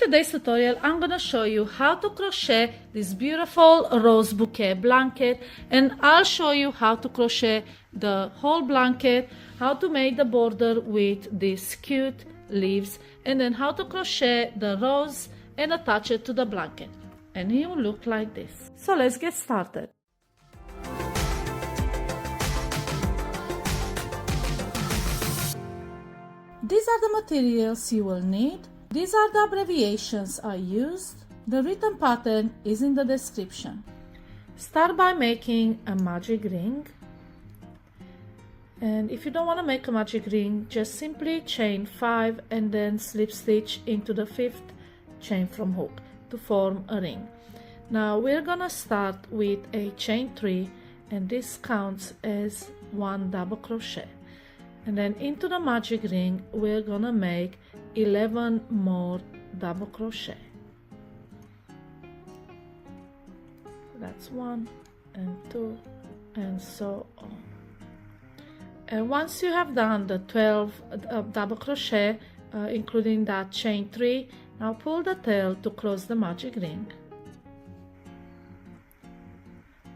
today's tutorial, I'm going to show you how to crochet this beautiful rose bouquet blanket, and I'll show you how to crochet the whole blanket, how to make the border with these cute leaves, and then how to crochet the rose and attach it to the blanket. And it will look like this. So let's get started. These are the materials you will need. These are the abbreviations I used. The written pattern is in the description. Start by making a magic ring. And if you don't want to make a magic ring, just simply chain 5 and then slip stitch into the 5th chain from hook to form a ring. Now we're gonna start with a chain 3, and this counts as 1 double crochet. And then into the magic ring we're gonna make 11 more double crochet. That's 1 and 2 and so on. And once you have done the 12 double crochet, including that chain 3, now pull the tail to close the magic ring.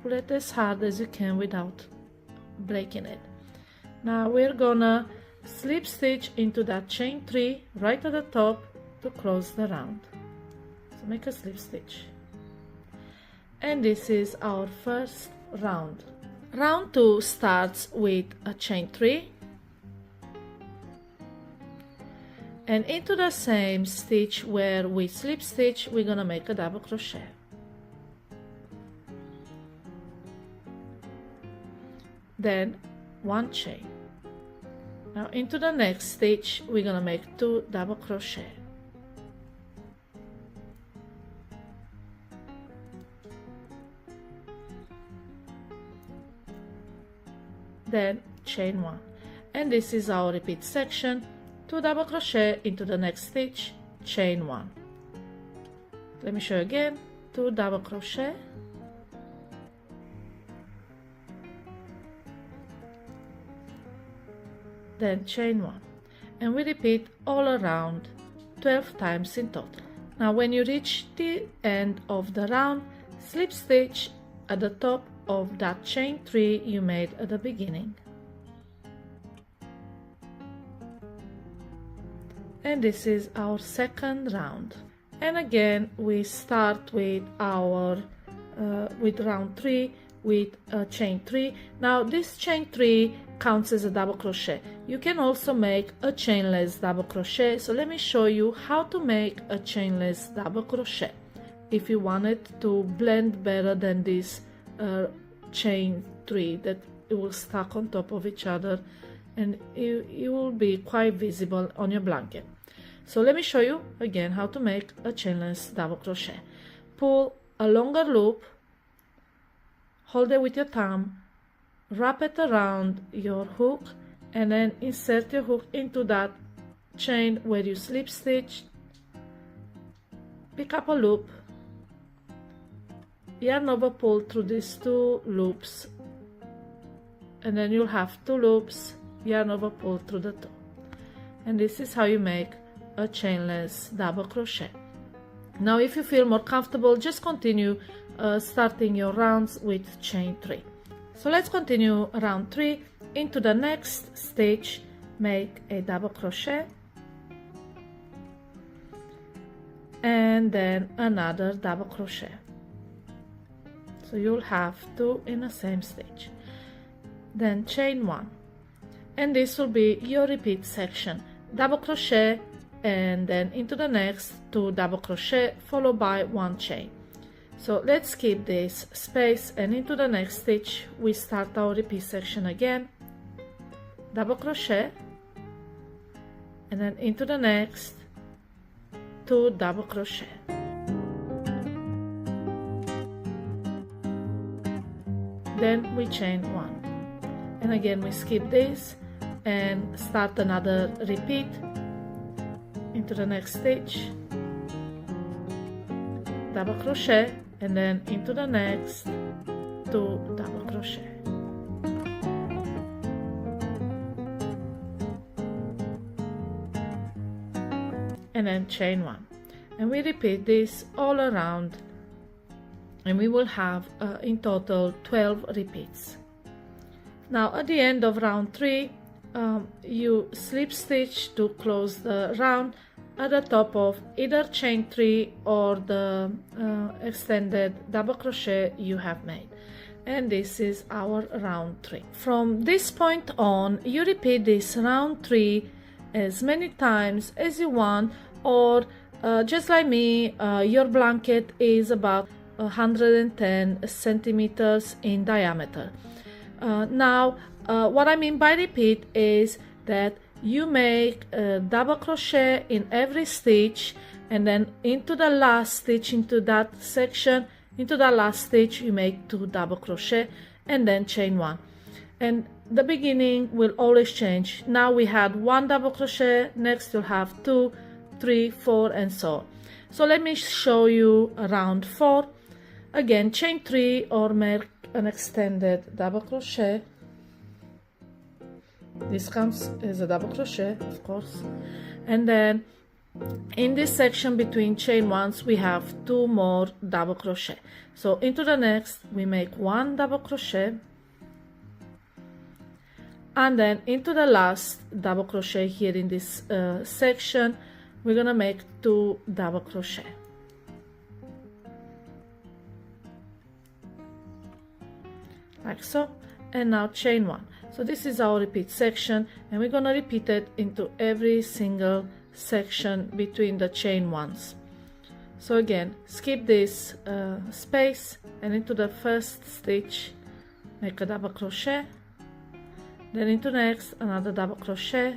Pull it as hard as you can without breaking it. Now we're gonna slip stitch into that chain 3 right at the top to close the round. So make a slip stitch. And this is our first round. Round 2 starts with a chain 3. And into the same stitch where we slip stitch, we're gonna make a double crochet. Then 1 chain. Now into the next stitch we're gonna make 2 double crochet. Then chain 1. And this is our repeat section. 2 double crochet into the next stitch, chain 1. Let me show you again. 2 double crochet. Then chain 1, and we repeat all around 12 times in total. Now when you reach the end of the round, slip stitch at the top of that chain 3 you made at the beginning. And this is our second round. And again we start with our with round 3 with a chain 3. Now this chain 3 counts as a double crochet. You can also make a chainless double crochet, so let me show you how to make a chainless double crochet if you want it to blend better than this chain 3 that it will stack on top of each other, and it will be quite visible on your blanket. So let me show you again how to make a chainless double crochet. Pull a longer loop, hold it with your thumb, wrap it around your hook, and then insert your hook into that chain where you slip stitch. Pick up a loop, yarn over, pull through these 2 loops, and then you'll have 2 loops, yarn over, pull through the 2. And this is how you make a chainless double crochet. Now if you feel more comfortable, just continue starting your rounds with chain 3. So let's continue round 3. Into the next stitch make a double crochet and then another double crochet. So you'll have 2 in the same stitch. Then chain 1, and this will be your repeat section. Double crochet and then into the next 2 double crochet followed by 1 chain. So let's skip this space, and into the next stitch we start our repeat section again. Double crochet, and then into the next 2 double crochet. Then we chain 1, and again we skip this and start another repeat into the next stitch, double crochet, and then into the next 2 double crochet. And then chain 1. and we repeat this all around, and we will have in total 12 repeats. Now at the end of round 3, you slip stitch to close the round at the top of either chain 3 or the extended double crochet you have made. And this is our round 3. From this point on, you repeat this round 3 as many times as you want, or just like me, your blanket is about 110 centimeters in diameter. Now what I mean by repeat is that you make a double crochet in every stitch, and then into the last stitch, into that section, into the last stitch you make 2 double crochet and then chain 1, and the beginning will always change. Now we had 1 double crochet, next you'll have 2, 3, 4, and so on. So let me show you round 4. Again, chain 3 or make an extended double crochet. This counts as a double crochet, of course, and then in this section between chain 1s we have 2 more double crochet. So into the next we make 1 double crochet, and then into the last double crochet here in this section we're gonna make 2 double crochet. Like so, and now chain 1. So this is our repeat section, and we're gonna repeat it into every single section between the chain 1s. So again, skip this space, and into the first stitch make a double crochet, then into next another double crochet,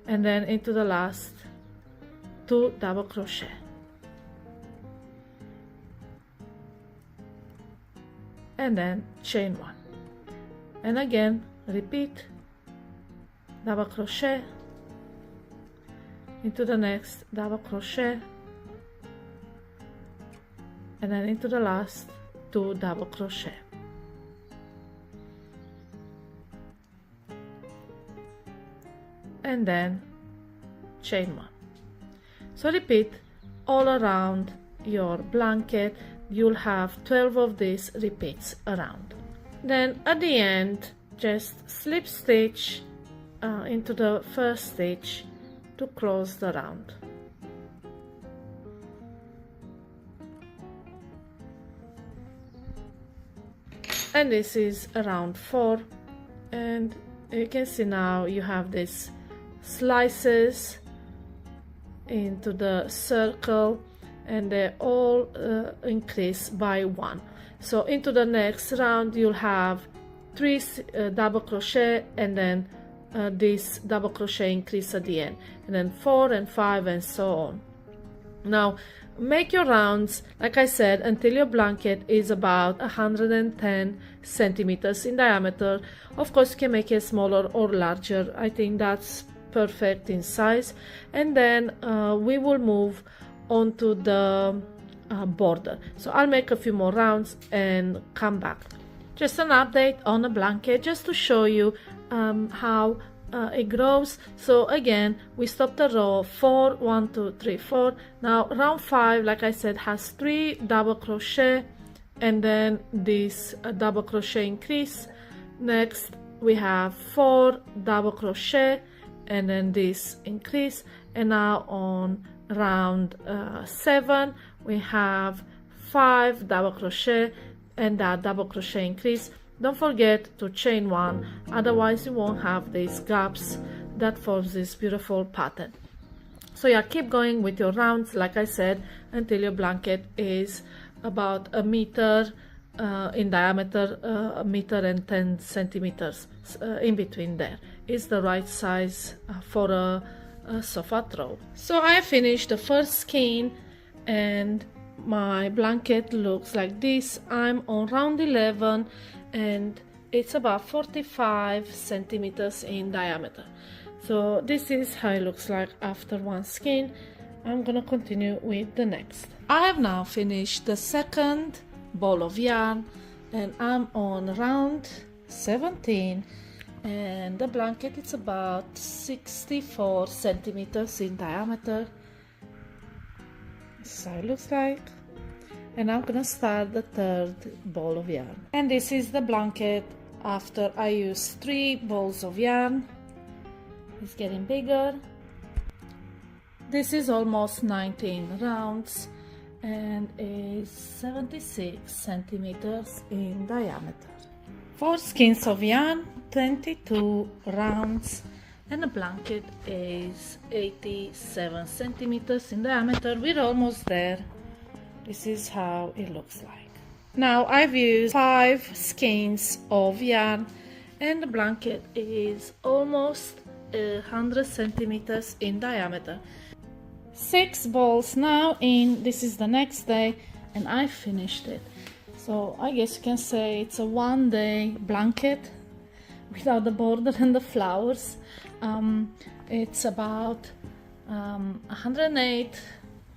and then into the last 2 double crochet. And then chain 1, and again repeat double crochet, into the next double crochet, and then into the last 2 double crochet. And then chain 1. So repeat all around your blanket. You'll have 12 of these repeats around. Then at the end, just slip stitch into the first stitch to close the round. And this is round 4, and you can see now you have these slices into the circle, and they all increase by 1. So into the next round you'll have 3 double crochet, and then this double crochet increase at the end, and then 4 and 5 and so on. Now make your rounds, like I said, until your blanket is about 110 centimeters in diameter. Of course you can make it smaller or larger. I think that's perfect in size. And then we will move onto the border. So I'll make a few more rounds and come back. Just an update on the blanket, just to show you how it grows. So again, we stopped the row 4, 1, 2, 3, 4. Now round 5, like I said, has 3 double crochet, and then this double crochet increase. Next we have 4 double crochet, and then this increase. And now on round 7 we have 5 double crochet and that double crochet increase. Don't forget to chain 1, otherwise you won't have these gaps that forms this beautiful pattern. So yeah, keep going with your rounds, like I said, until your blanket is about a meter in diameter, a meter and 10 centimeters. In between there is the right size for a sofa throw. So I finished the first skein, and my blanket looks like this. I'm on round 11, and it's about 45 centimeters in diameter. So this is how it looks like after one skein. I'm gonna continue with the next. I have now finished the second ball of yarn, and I'm on round 17, and the blanket is about 64 centimeters in diameter. This is how it looks like. And I'm gonna start the third ball of yarn. And this is the blanket after I use 3 balls of yarn. It's getting bigger. This is almost 19 rounds and is 76 centimeters in diameter. 4 skeins of yarn, 22 rounds, and the blanket is 87 centimeters in diameter. We're almost there. This is how it looks like. Now I've used 5 skeins of yarn and the blanket is almost 100 centimeters in diameter. 6 balls now in. This is the next day and I finished it. So I guess you can say it's a 1-day blanket without the border and the flowers. It's about 108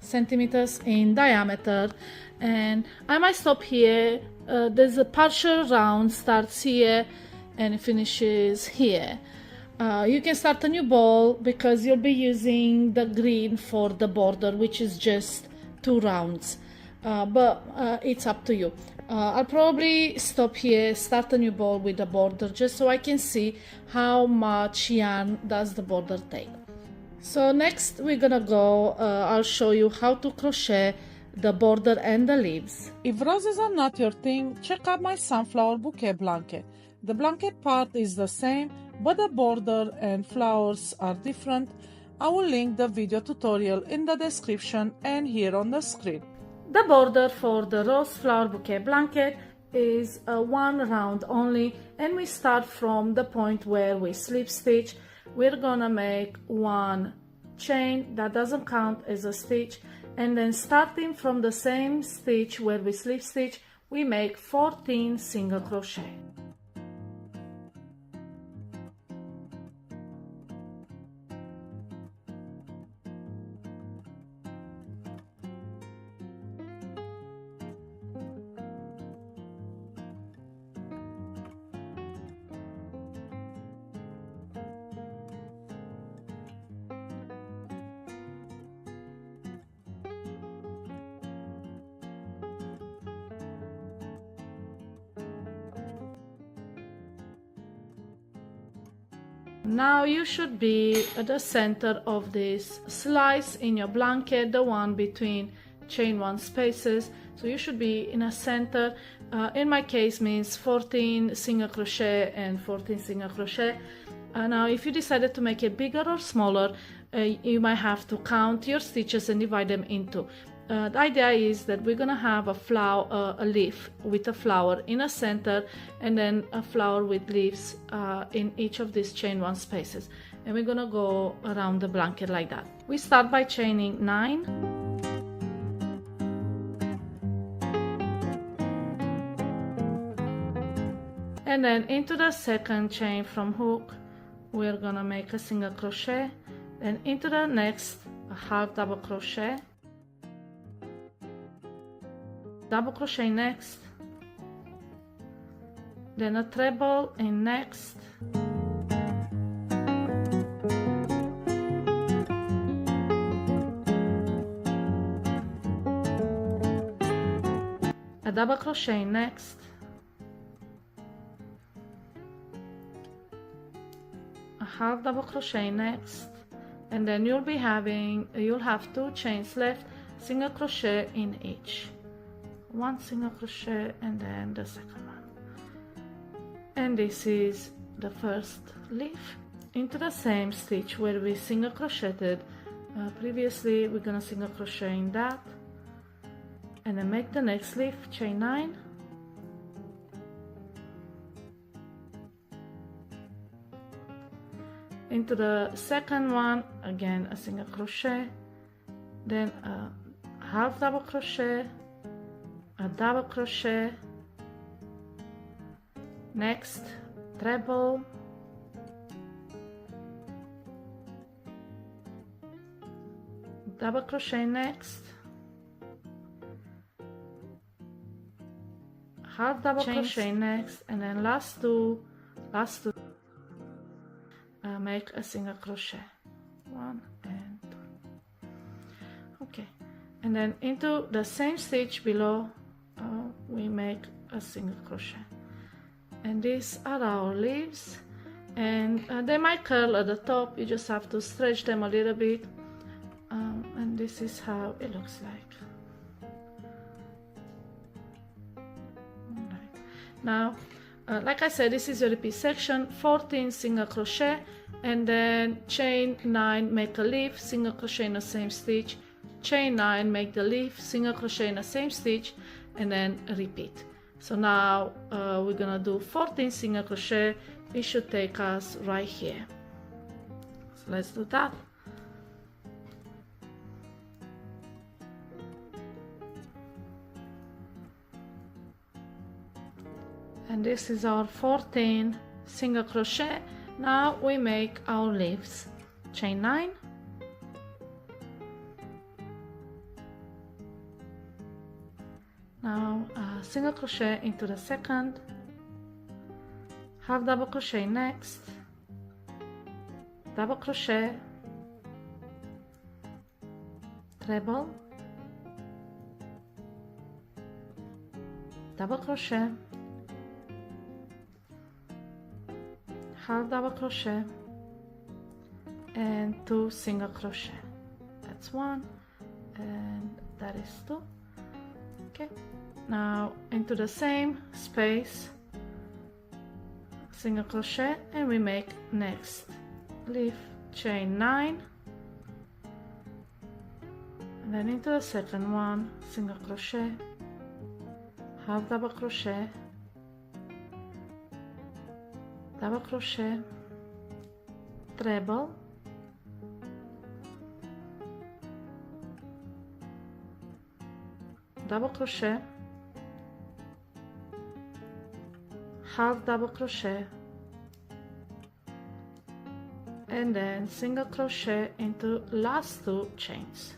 centimeters in diameter, and I might stop here. There's a partial round, starts here and it finishes here. You can start a new ball because you'll be using the green for the border, which is just 2 rounds, but it's up to you. I'll probably stop here, start a new ball with the border just so I can see how much yarn does the border take. So next we're gonna go, I'll show you how to crochet the border and the leaves. If roses are not your thing, check out my sunflower bouquet blanket. The blanket part is the same, but the border and flowers are different. I will link the video tutorial in the description and here on the screen. The border for the Rose Flower Bouquet Blanket is 1 round only, and we start from the point where we slip stitch. We're gonna make 1 chain that doesn't count as a stitch, and then starting from the same stitch where we slip stitch, we make 14 single crochet. Now you should be at the center of this slice in your blanket, the one between chain 1 spaces. So you should be in a center. In my case means 14 single crochet and 14 single crochet. Now if you decided to make it bigger or smaller, you might have to count your stitches and divide them into. The idea is that we're gonna have a leaf with a flower in a center and then a flower with leaves in each of these chain 1 spaces, and we're gonna go around the blanket like that. We start by chaining 9, and then into the second chain from hook we're gonna make a single crochet, then into the next a half double crochet, double crochet next, then a treble in next, a double crochet next, a half double crochet next, and then you'll have 2 chains left, single crochet in each. 1 single crochet and then the second one, and this is the first leaf. Into the same stitch where we single crocheted previously, we're gonna single crochet in that and then make the next leaf, chain 9, into the second one again a single crochet, then a half double crochet, a double crochet, next treble, double crochet next, half double crochet next, and then last two make a single crochet, 1 and 2. Okay, and then into the same stitch below we make a single crochet. And these are our leaves, and they might curl at the top. You just have to stretch them a little bit, and this is how it looks like. Right. Now like I said, this is your repeat section. 14 single crochet, and then chain 9, make a leaf, single crochet in the same stitch, chain 9, make the leaf, single crochet in the same stitch, and then repeat. So now we're gonna do 14 single crochet. It should take us right here. So let's do that. And this is our 14 single crochet. Now we make our leaves. Chain 9, now single crochet into the second, half double crochet next, double crochet, treble, double crochet, half double crochet, and 2 single crochet. That's 1, and that is 2. Okay, now into the same space, single crochet, and we make next leaf, chain 9, and then into the second one, single crochet, half double crochet, double crochet, treble, double crochet, half double crochet, and then single crochet into last 2 chains.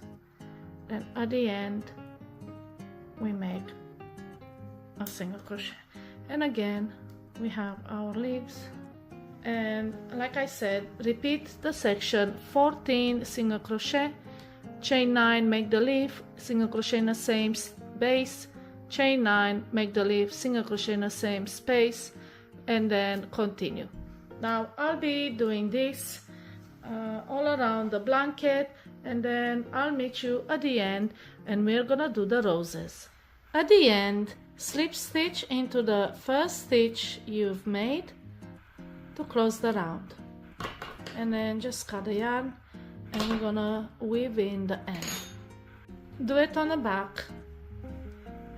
Then at the end we make a single crochet, and again we have our leaves. And like I said, repeat the section. 14 single crochet, chain 9, make the leaf, single crochet in the same base, chain 9, make the leaf, single crochet in the same space, and then continue. Now I'll be doing this all around the blanket, and then I'll meet you at the end, and we're gonna do the roses. At the end, slip stitch into the first stitch you've made to close the round, and then just cut the yarn, and we're gonna weave in the end. Do it on the back,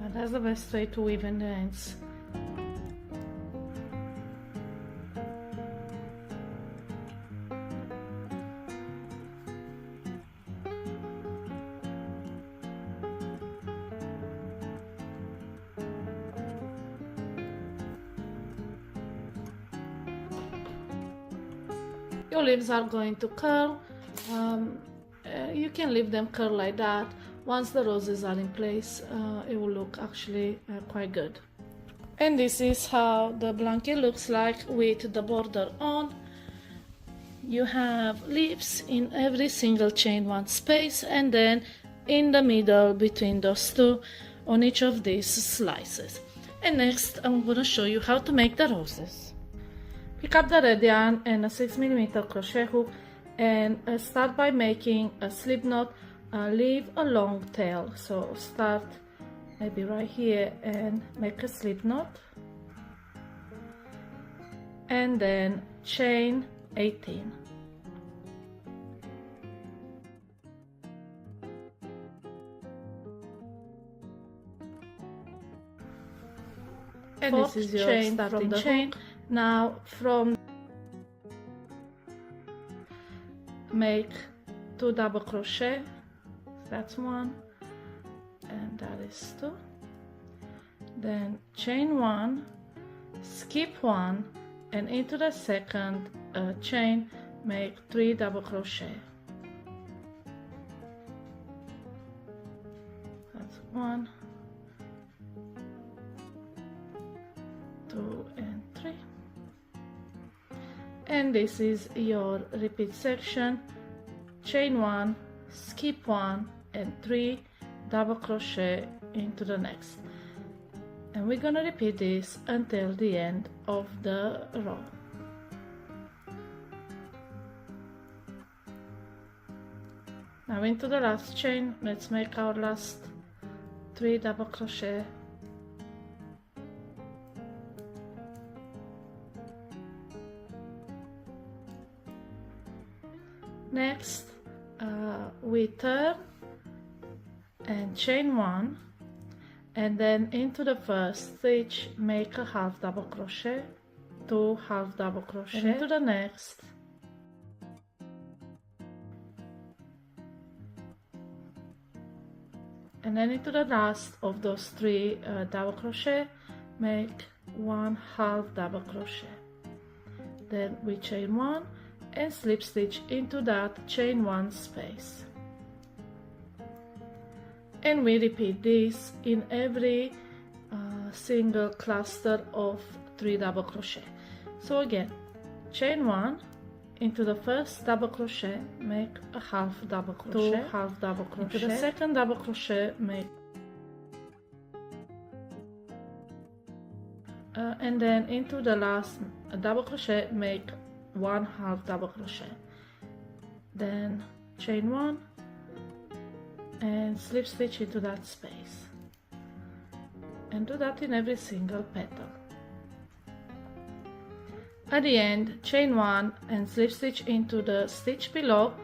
and that's the best way to weave in the ends. Your leaves are going to curl. You can leave them curl like that. Once the roses are in place, it will look actually quite good. And this is how the blanket looks like with the border on. You have leaves in every single chain 1 space, and then in the middle between those 2 on each of these slices. And next I'm going to show you how to make the roses. Pick up the red yarn and a 6mm crochet hook, and start by making a slip knot. Leave a long tail, so start maybe right here and make a slip knot, and then chain 18. And this is your chain starting chain. Now from make 2 double crochet, that's 1, and that is 2. Then chain 1, skip 1, and into the second chain make 3 double crochet. That's 1, 2, and 3. And this is your repeat section. Chain 1, skip 1 and 3, double crochet into the next, and we're gonna repeat this until the end of the row. Now into the last chain, let's make our last 3 double crochet. Next, we turn and chain 1, and then into the first stitch make a half double crochet, 2 half double crochet, and into the next, and then into the last of those 3 double crochet make 1 half double crochet. Then we chain 1 and slip stitch into that chain 1 space, and we repeat this in every single cluster of 3 double crochet. So again, chain 1 into the first double crochet, make a half double crochet, 2 half double crochet, into the second double crochet make and then into the last double crochet make 1 half double crochet, then chain 1 and slip stitch into that space, and do that in every single petal. At the end, chain 1 and slip stitch into the stitch below,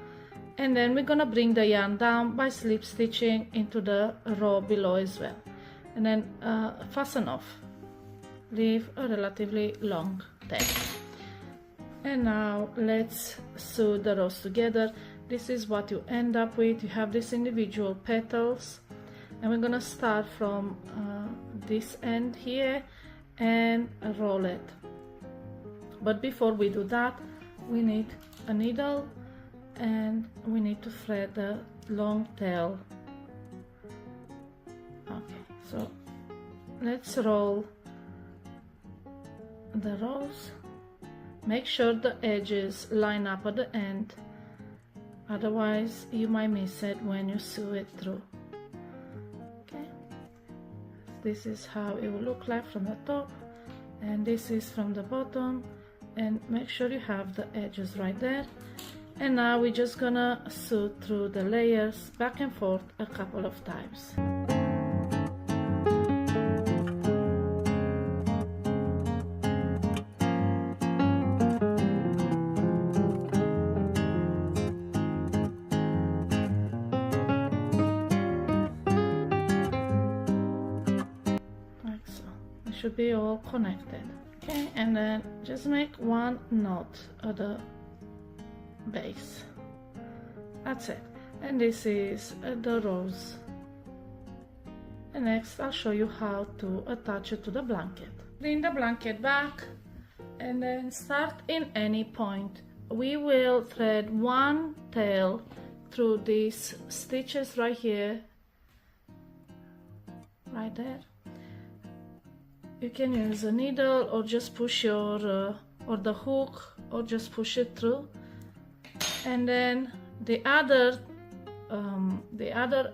and then we're gonna bring the yarn down by slip stitching into the row below as well, and then fasten off. Leave a relatively long tail. And now let's sew the rows together. This is what you end up with. You have these individual petals, and we're gonna start from this end here and roll it. But before we do that, we need a needle and we need to thread the long tail. Okay, so let's roll the rows. Make sure the edges line up at the end, otherwise you might miss it when you sew it through. Okay, this is how it will look like from the top, and this is from the bottom, and make sure you have the edges right there. And now we're just gonna sew through the layers back and forth a couple of times. Should be all connected. Okay, and then just make 1 knot at the base. That's it. And this is the rose. And next I'll show you how to attach it to the blanket. Bring the blanket back and then start in any point. We will thread 1 tail through these stitches right here, right there. You can use a needle or just push your or the hook, or just push it through, and then the other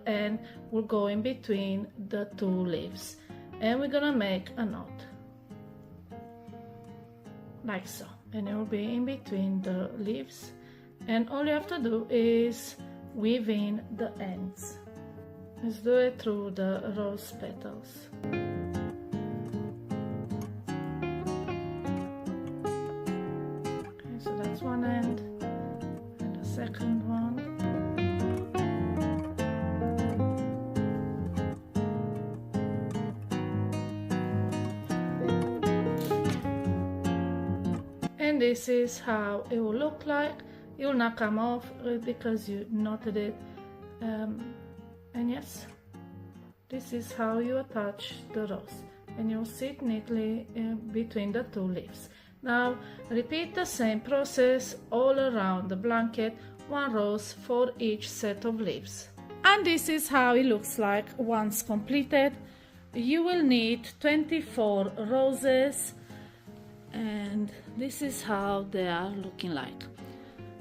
end will go in between the 2 leaves, and we're gonna make a knot like so, and it will be in between the leaves, and all you have to do is weave in the ends. Let's do it through the rose petals. One end and the second one, and this is how it will look like. It will not come off because you knotted it, and yes, this is how you attach the rose, and you'll sit neatly between the 2 leaves. Now repeat the same process all around the blanket, 1 rose for each set of leaves. And this is how it looks like once completed. You will need 24 roses, and this is how they are looking like.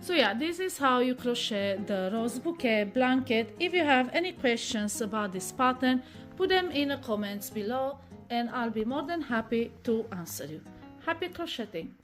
So yeah, this is how you crochet the rose bouquet blanket. If you have any questions about this pattern, put them in the comments below and I'll be more than happy to answer you. Happy crocheting!